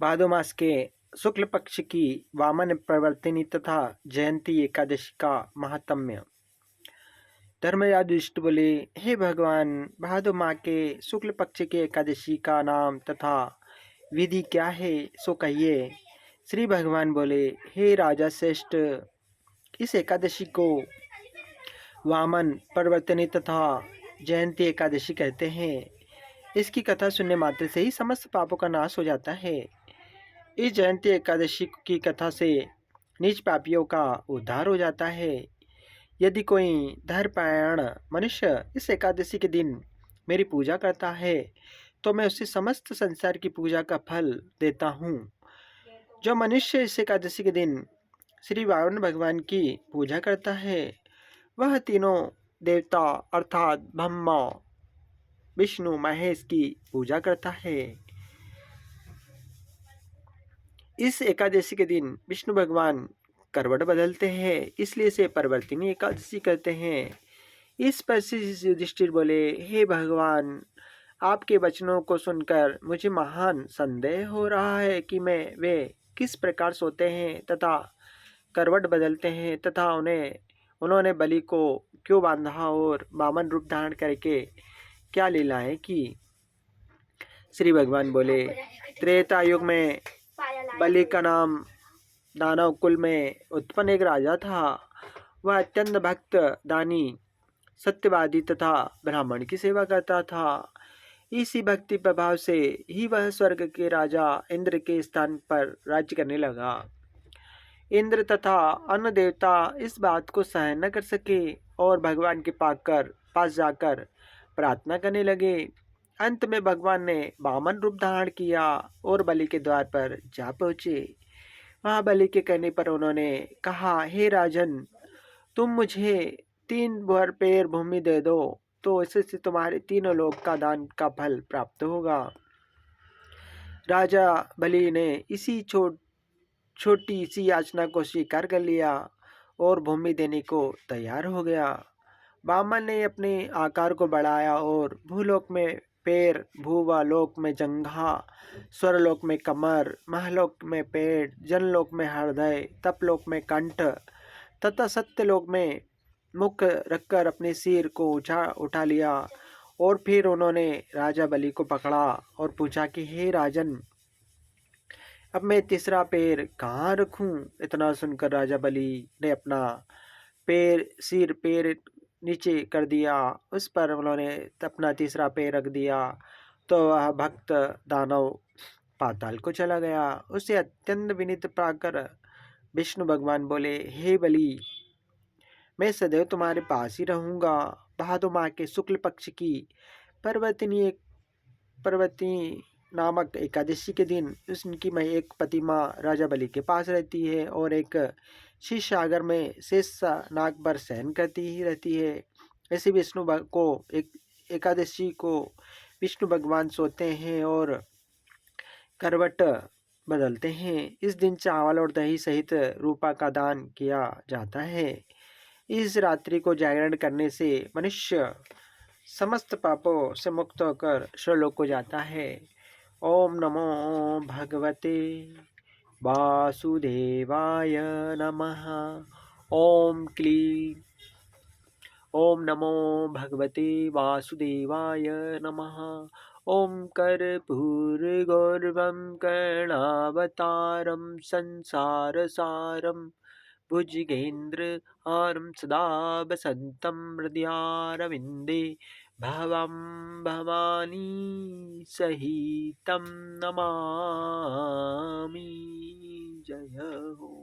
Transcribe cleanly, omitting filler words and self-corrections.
भादो मास के शुक्ल पक्ष की वामन प्रवर्तिनी तथा जयंती एकादशी का महात्म्य। धर्मराज युधिष्ठिर बोले, हे भगवान, भादो माह के शुक्ल पक्ष के एकादशी का नाम तथा विधि क्या है, सो कहिए। श्री भगवान बोले, हे राजा श्रेष्ठ, इस एकादशी को वामन प्रवर्तनी तथा जयंती एकादशी कहते हैं। इसकी कथा सुनने मात्र से ही समस्त पापों का नाश हो जाता है। इस जयंती एकादशी की कथा से नीच पापियों का उद्धार हो जाता है। यदि कोई धर्मपरायण मनुष्य इस एकादशी के दिन मेरी पूजा करता है तो मैं उसे समस्त संसार की पूजा का फल देता हूँ। जो मनुष्य इस एकादशी के दिन श्री वामन भगवान की पूजा करता है वह तीनों देवता अर्थात ब्रह्मा, विष्णु, महेश की पूजा करता है। इस एकादशी के दिन विष्णु भगवान करवट बदलते हैं, इसलिए इसे परिवर्तिनी एकादशी कहते हैं। इस पर श्री युधिष्ठिर बोले, हे भगवान, आपके वचनों को सुनकर मुझे महान संदेह हो रहा है कि वे किस प्रकार सोते हैं तथा करवट बदलते हैं तथा उन्होंने बलि को क्यों बांधा और वामन रूप धारण करके क्या लीलाएं की। श्री भगवान बोले, त्रेता युग में बलि का नाम दानव कुल में उत्पन्न एक राजा था। वह अत्यंत भक्त, दानी, सत्यवादी तथा ब्राह्मण की सेवा करता था। इसी भक्ति प्रभाव से ही वह स्वर्ग के राजा इंद्र के स्थान पर राज्य करने लगा। इंद्र तथा अन्य देवता इस बात को सहन न कर सके और भगवान के पास जाकर प्रार्थना करने लगे। अंत में भगवान ने वामन रूप धारण किया और बलि के द्वार पर जा पहुँचे। वहाँ बलि के कहने पर उन्होंने कहा, हे राजन, तुम मुझे 3 भर पेड़ भूमि दे दो तो इससे तुम्हारे तीनों लोक का दान का फल प्राप्त होगा। राजा बलि ने इसी छोटी सी याचना को स्वीकार कर लिया और भूमि देने को तैयार हो गया। वामन ने अपने आकार को बढ़ाया और भूलोक में पैर, भूवालोक में जंघा, स्वरलोक में कमर, महलोक में पेट, जनलोक में हृदय, तपलोक में कंठ तथा सत्यलोक में मुख रखकर अपने सिर को उठा लिया। और फिर उन्होंने राजा बलि को पकड़ा और पूछा कि हे राजन, अब मैं तीसरा पैर कहाँ रखूं? इतना सुनकर राजा बलि ने अपना पैर नीचे कर दिया। उस पर उन्होंने अपना तीसरा पैर रख दिया तो वह भक्त दानव पाताल को चला गया। उसे अत्यंत विनीत पाकर विष्णु भगवान बोले, हे बलि, मैं सदैव तुम्हारे पास ही रहूंगा। भादो माह के शुक्ल पक्ष की पर्वतिनी नामक एकादशी के दिन उनकी मैं एक प्रतिमा राजा बलि के पास रहती है और एक शीश सागर में शेष नाग पर शयन करती ही रहती है। ऐसे एकादशी को विष्णु भगवान सोते हैं और करवट बदलते हैं। इस दिन चावल और दही सहित रूपा का दान किया जाता है। इस रात्रि को जागरण करने से मनुष्य समस्त पापों से मुक्त होकर स्वर्गलोक को जाता है। ओम नमो भगवते वासुदेवाय नमः। ओम क्लीं। ओम नमो भगवते वासुदेवाय नमः। ओम कर्पूरगौरवं कर्णावतारं संसारसारं भुजगेन्द्रहारं सदा वसन्तं हृदयारविन्दे भवं भवानी सहितं नमामि। जय हो।